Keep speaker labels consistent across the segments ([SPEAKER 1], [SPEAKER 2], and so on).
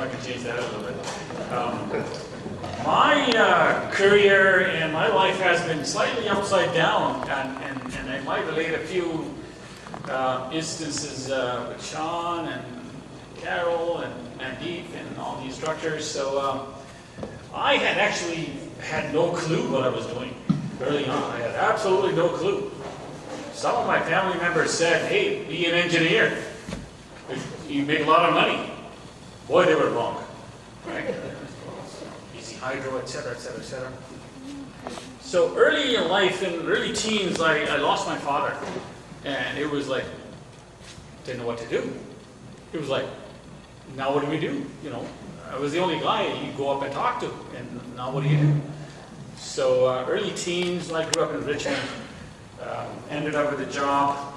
[SPEAKER 1] I can change that a little bit. My career and my life has been slightly upside down, and I might relate a few instances with Sean and Carol and Mandeep and all the instructors. So I had actually had no clue what I was doing early on. I had absolutely no clue. Some of my family members said, hey, be an engineer. You make a lot of money. Boy, they were wrong. Right? Easy hydro, etc., etc., etc. So early in life, in early teens, I lost my father. And it was like, didn't know what to do. It was like, now what do we do? You know, I was the only guy you go up and talk to. And now what do you do? So early teens, I grew up in Richmond. Ended up with a job,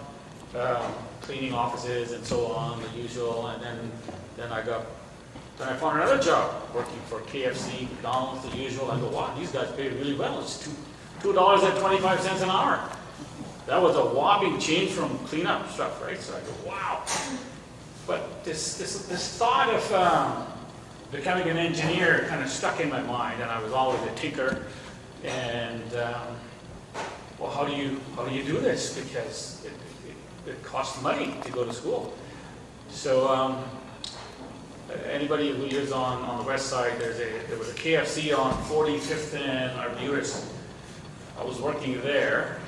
[SPEAKER 1] cleaning offices and so on, the usual, and then I found another job working for KFC, McDonald's, the usual. I go, wow, these guys pay really well. It's $2.25 an hour. That was a whopping change from cleanup stuff, right? So I go, wow. But this thought of becoming an engineer kind of stuck in my mind, and I was always a tinker. And well, how do you do this? Because it costs money to go to school. So anybody who lives on the west side, there was a KFC on 45th and Arbutus. I was working there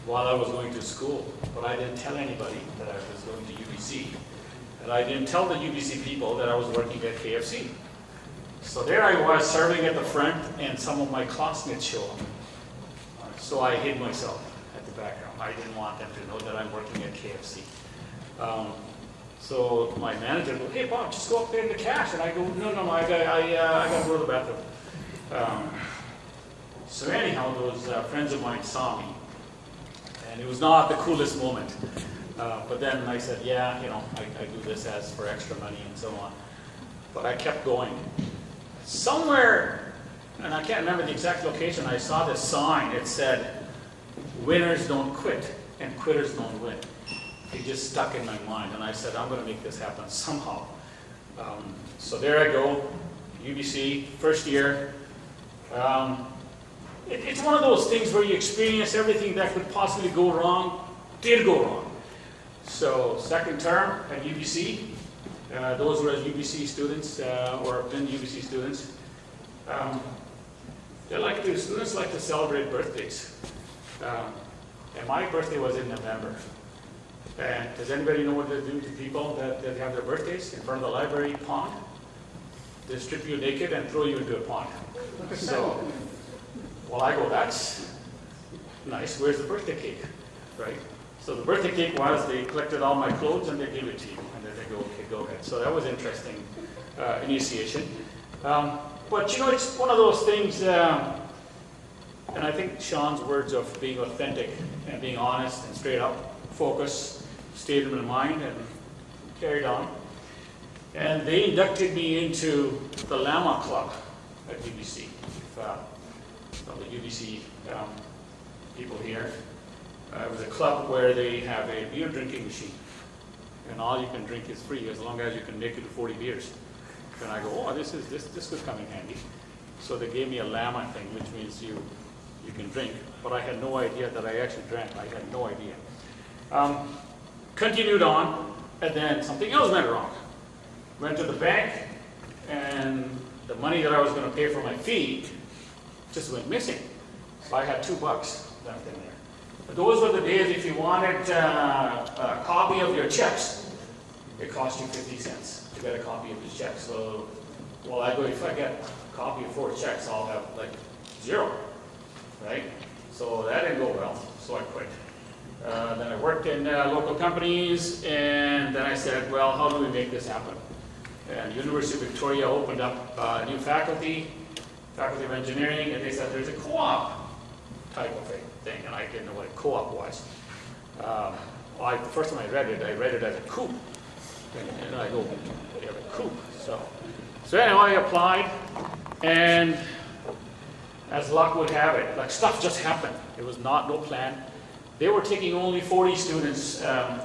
[SPEAKER 1] while I was going to school, but I didn't tell anybody that I was going to UBC. And I didn't tell the UBC people that I was working at KFC. So there I was serving at the front, and some of my classmates show up. So I hid myself at the background. I didn't want them to know that I'm working at KFC. So my manager goes, hey Bob, just go up there in the cash. And I go, no, I got to go to the bathroom. So anyhow, those friends of mine saw me. And it was not the coolest moment. But then I said, yeah, you know, I do this as for extra money and so on. But I kept going. Somewhere, and I can't remember the exact location, I saw this sign. It said, winners don't quit and quitters don't win. It just stuck in my mind, and I said, I'm going to make this happen somehow. So there I go, UBC, first year. It's one of those things where you experience everything that could possibly go wrong, did go wrong. So second term at UBC, those who are UBC students or have been UBC students, students like to celebrate birthdays. And my birthday was in November. And does anybody know what they do to people that have their birthdays in front of the library pond? They strip you naked and throw you into a pond. So, well, I go, that's nice. Where's the birthday cake, right? So the birthday cake was, they collected all my clothes and they gave it to you. And then they go, okay, go ahead. So that was interesting initiation. But you know, it's one of those things, and I think Sean's words of being authentic and being honest and straight up, focus, stayed in my mind and carried on. And they inducted me into the Llama Club at UBC. The UBC people here. It was a club where they have a beer drinking machine. And all you can drink is free as long as you can make it to 40 beers. And I go, oh, this could come in handy. So they gave me a Llama thing, which means you can drink. But I had no idea that I actually drank. I had no idea. Continued on, and then something else went wrong. Went to the bank, and the money that I was going to pay for my fee just went missing. So I had $2 left in there. But those were the days if you wanted a copy of your checks, it cost you 50 cents to get a copy of your check. So, well, I go, if I get a copy of 4 checks, I'll have like 0, right? So that didn't go well, so I quit. Then I worked in local companies, and then I said, well, how do we make this happen? And University of Victoria opened up new faculty of engineering, and they said there's a co-op type of thing, and I didn't know what a co-op was. The first time I read it as a coup. And I go, you have a coup. So anyway, I applied, and as luck would have it, like stuff just happened. It was no plan. They were taking only 40 students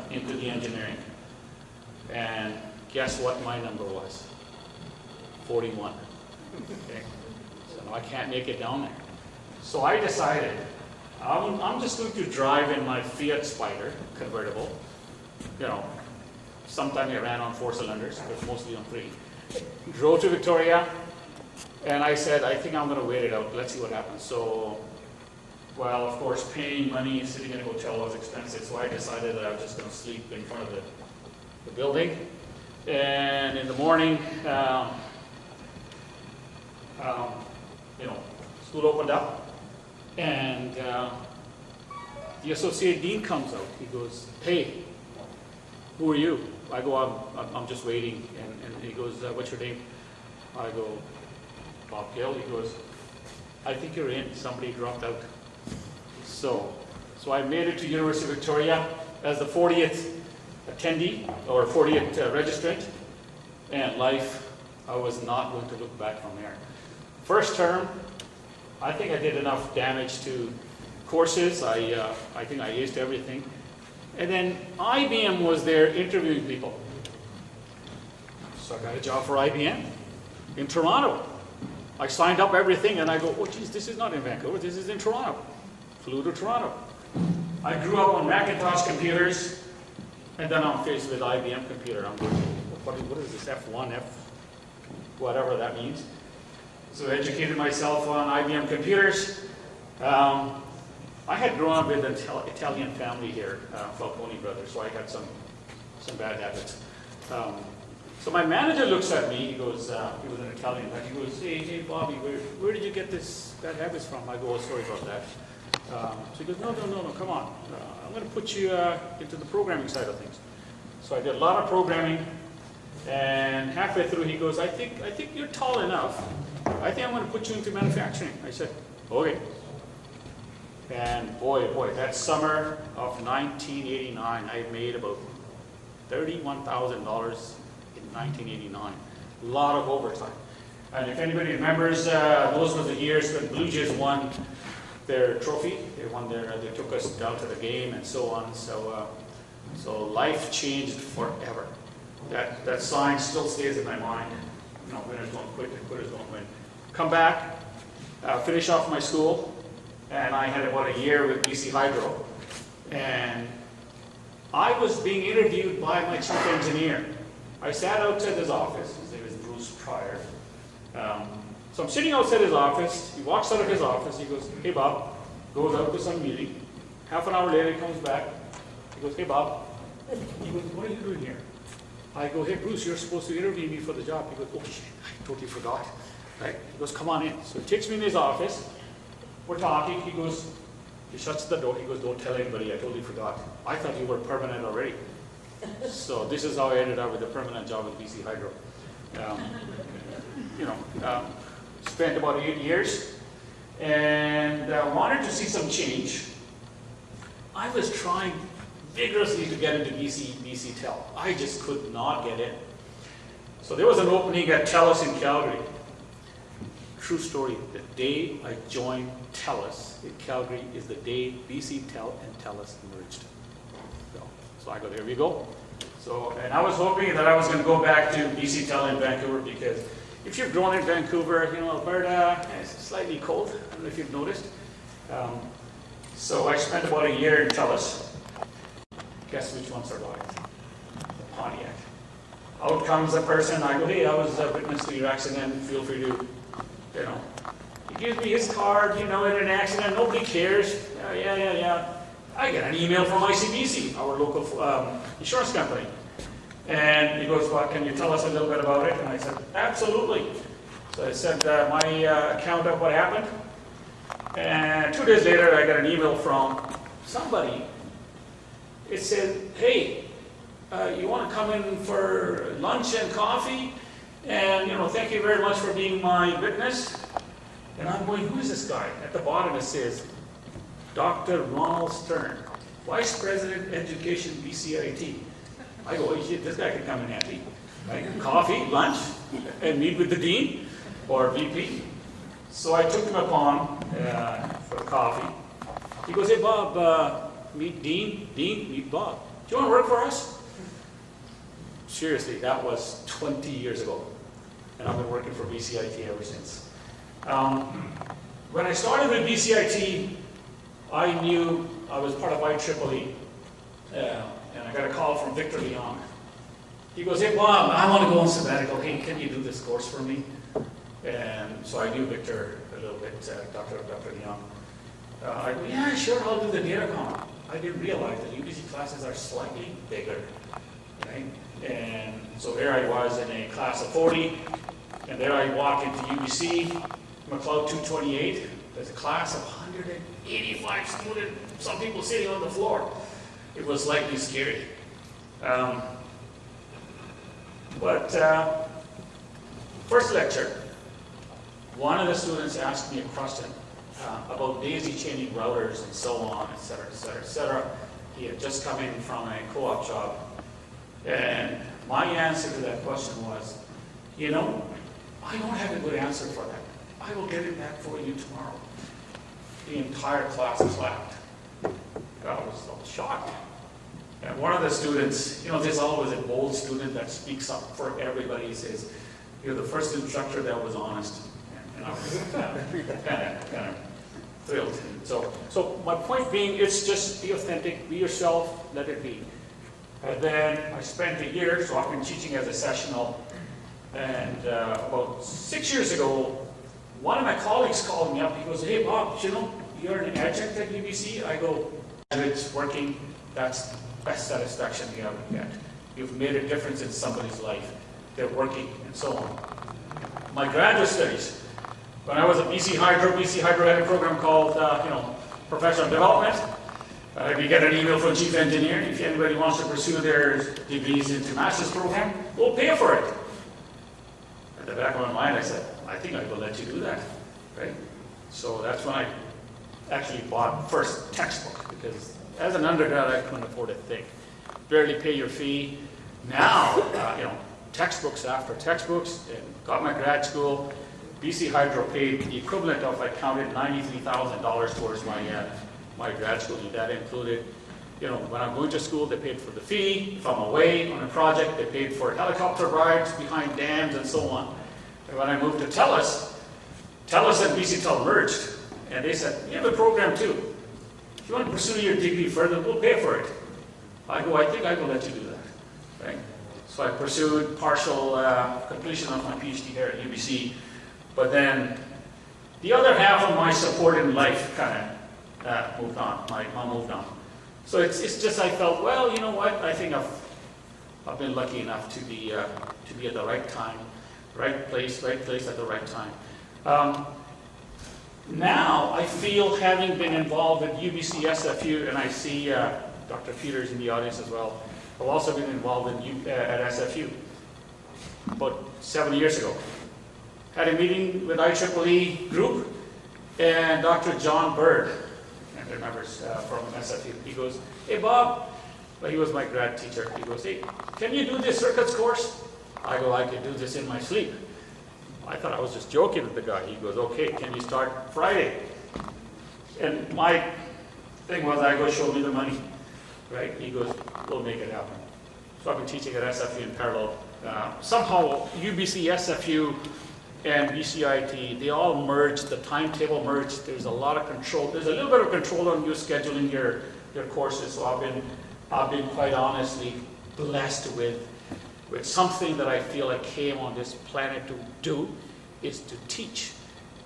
[SPEAKER 1] into the engineering. And guess what my number was? 41. Okay? So now I can't make it down there. So I decided, I'm just going to drive in my Fiat Spider convertible. You know, sometimes I ran on 4 cylinders, but mostly on 3. Drove to Victoria, and I said, I think I'm going to wait it out. Let's see what happens. So, well, of course, paying money, sitting in a hotel was expensive, so I decided that I was just going to sleep in front of the building. And in the morning, you know, school opened up, and the associate dean comes out. He goes, hey, who are you? I go, I'm just waiting. And he goes, what's your name? I go, Bob Gill. He goes, I think you're in. Somebody dropped out. So I made it to University of Victoria as the 40th attendee, or 40th registrant. And life, I was not going to look back from there. First term, I think I did enough damage to courses. I think I aced everything. And then IBM was there interviewing people. So I got a job for IBM in Toronto. I signed up everything, and I go, oh geez, this is not in Vancouver, this is in Toronto. Flew to Toronto. I grew up on Macintosh computers, and then I'm faced with IBM computer. I'm going, what is this, F1, F, whatever that means. So I educated myself on IBM computers. I had grown up with an Italian family here, Falcone brothers, so I had some bad habits. So my manager looks at me, he goes, he was an Italian, and he goes, hey Bobby, where did you get this bad habits from? I go, oh, sorry about that. So he goes, no, come on. I'm going to put you into the programming side of things. So I did a lot of programming, and halfway through he goes, I think you're tall enough. I think I'm going to put you into manufacturing. I said, okay. And boy, that summer of 1989, I made about $31,000 in 1989. A lot of overtime. And if anybody remembers, those were the years when Blue Jays won their trophy. They took us down to the game and so on. So life changed forever. That sign still stays in my mind. You know, winners don't quit, and quitters don't win. Come back, finish off my school, and I had about a year with BC Hydro. And I was being interviewed by my chief engineer. I sat outside his office. His name is Bruce Pryor. So I'm sitting outside his office. He walks out of his office. He goes, hey Bob. Goes out to some meeting. Half an hour later, he comes back. He goes, hey Bob. He goes, what are you doing here? I go, hey Bruce, you're supposed to interview me for the job. He goes, oh shit, I totally forgot. Right? He goes, come on in. So he takes me in his office. We're talking. He goes, he shuts the door. He goes, don't tell anybody. I totally forgot. I thought you were permanent already. So this is how I ended up with a permanent job with BC Hydro. Spent about 8 years and wanted to see some change. I was trying vigorously to get into BC Tel. I just could not get in. So there was an opening at TELUS in Calgary. True story, the day I joined TELUS in Calgary is the day BC Tel and TELUS merged. So I go, there we go. So, and I was hoping that I was going to go back to BC Tel in Vancouver, because if you've grown in Vancouver, you know, Alberta, it's slightly cold. I don't know if you've noticed. So I spent about a year in TELUS. Guess which one survived? The Pontiac. Out comes a person, I go, hey, I was a witness to your accident, feel free to, you know. He gives me his card, you know, in an accident, nobody cares. Yeah. I get an email from ICBC, our local insurance company. And he goes, well, can you tell us a little bit about it? And I said, absolutely. So I sent my account of what happened. And 2 days later, I got an email from somebody. It said, hey, you want to come in for lunch and coffee? And, you know, thank you very much for being my witness. And I'm going, who is this guy? At the bottom it says, Dr. Ronald Stern, Vice President, Education, BCIT. I go, oh shit, this guy can come in handy. Right? Coffee, lunch, and meet with the Dean or VP. So I took him upon for coffee. He goes, hey Bob, meet Dean. Dean, meet Bob. Do you want to work for us? Seriously, that was 20 years ago. and I've been working for BCIT ever since. When I started with BCIT, I knew I was part of IEEE, and I got a call from Victor Leong. He goes, "Hey Bob, I want to go on sabbatical. Hey, can you do this course for me?" And so I knew Victor a little bit, Dr. Leong. I go, "Yeah, sure, I'll do the datacom." I didn't realize that UBC classes are slightly bigger, right? And so there I was in a class of 40, and there I walk into UBC, McLeod 228. There's a class of 185 students, some people sitting on the floor. It was slightly scary. First lecture, one of the students asked me a question about daisy chaining routers and so on, et cetera, et cetera, et cetera. He had just come in from a co-op job. And my answer to that question was, "You know, I don't have a good answer for that. I will get it back for you tomorrow." The entire class clapped. I was shocked. And one of the students, there's always a bold student that speaks up for everybody. He says, "You're the first instructor that was honest." And I was kind of thrilled. So my point being, it's just be authentic, be yourself, let it be. And then I spent a year, so I've been teaching as a sessional. And about 6 years ago, one of my colleagues called me up. He goes, "Hey Bob, you're an adjunct at UBC?" I go, "It's working. That's best satisfaction you ever get. You've made a difference in somebody's life. They're working," and so on. My graduate studies, when I was at BC Hydro had a program called, Professional Development. We get an email from Chief Engineer. If anybody wants to pursue their degrees into master's program, we'll pay for it. At the back of my mind, I said, I think I will let you do that, right? So that's when I actually bought first textbook, because as an undergrad, I couldn't afford a thing. Barely pay your fee. Now, textbooks after textbooks, and got my grad school. BC Hydro paid the equivalent of, I counted, $93,000 towards my grad school. And that included, when I'm going to school, they paid for the fee. If I'm away on a project, they paid for helicopter rides behind dams and so on. And when I moved to TELUS and BC Tel merged, and they said, "We have a program too. If you want to pursue your degree further, we'll pay for it." I go, "I think I will let you do that." Right? So I pursued partial completion of my PhD here at UBC. But then the other half of my support in life kind of moved on. My mom moved on. So it's just I felt, well, you know what? I think I've been lucky enough to be at the right time, right place at the right time. Now I feel, having been involved with UBC SFU, and I see Dr. Peters in the audience as well. I've also been involved at SFU about 7 years ago. Had a meeting with IEEE group, and Dr. John Bird, and remembers from SFU, he goes, "Hey Bob," well, he was my grad teacher, he goes, "Hey, can you do this circuits course?" I go, "I can do this in my sleep." I thought I was just joking with the guy. He goes, "Okay, can you start Friday?" And my thing was, I go, "Show me the money," right? He goes, "We'll make it happen." So I've been teaching at SFU in parallel. Somehow UBC, SFU, and BCIT, they all merged, the timetable merged. There's a lot of control. There's a little bit of control on you scheduling your courses. So I've been quite honestly blessed with something that I feel I came on this planet to do, is to teach.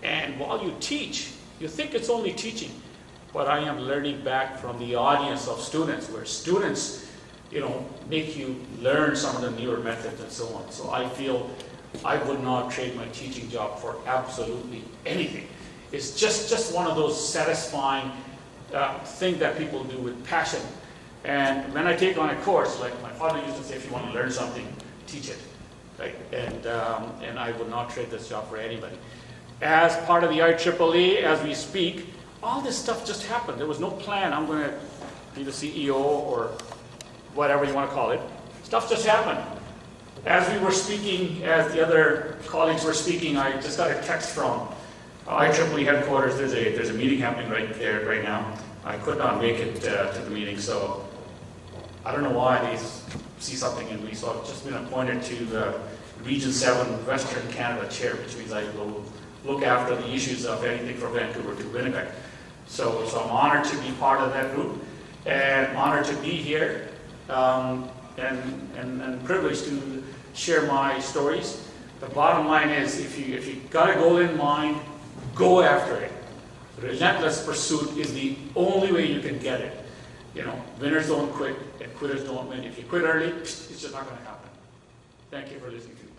[SPEAKER 1] And while you teach, you think it's only teaching, but I am learning back from the audience of students, where students, make you learn some of the newer methods and so on. So I feel I would not trade my teaching job for absolutely anything. It's just one of those satisfying things that people do with passion. And when I take on a course, like my father used to say, if you want to learn something, teach it. Right? And I would not trade this job for anybody. As part of the IEEE, as we speak, all this stuff just happened. There was no plan. I'm going to be the CEO or whatever you want to call it. Stuff just happened. As we were speaking, as the other colleagues were speaking, I just got a text from IEEE headquarters. There's a meeting happening right there, right now. I could not make it to the meeting, so I don't know why they see something in me. So I've just been appointed to Region 7 Western Canada Chair, which means I will look after the issues of anything from Vancouver to Winnipeg. So I'm honored to be part of that group, and honored to be here, and privileged to share my stories. The bottom line is, if you got a goal in mind, go after it. Relentless pursuit is the only way you can get it. You know, winners don't quit, and quitters don't win. If you quit early, it's just not going to happen. Thank you for listening to me.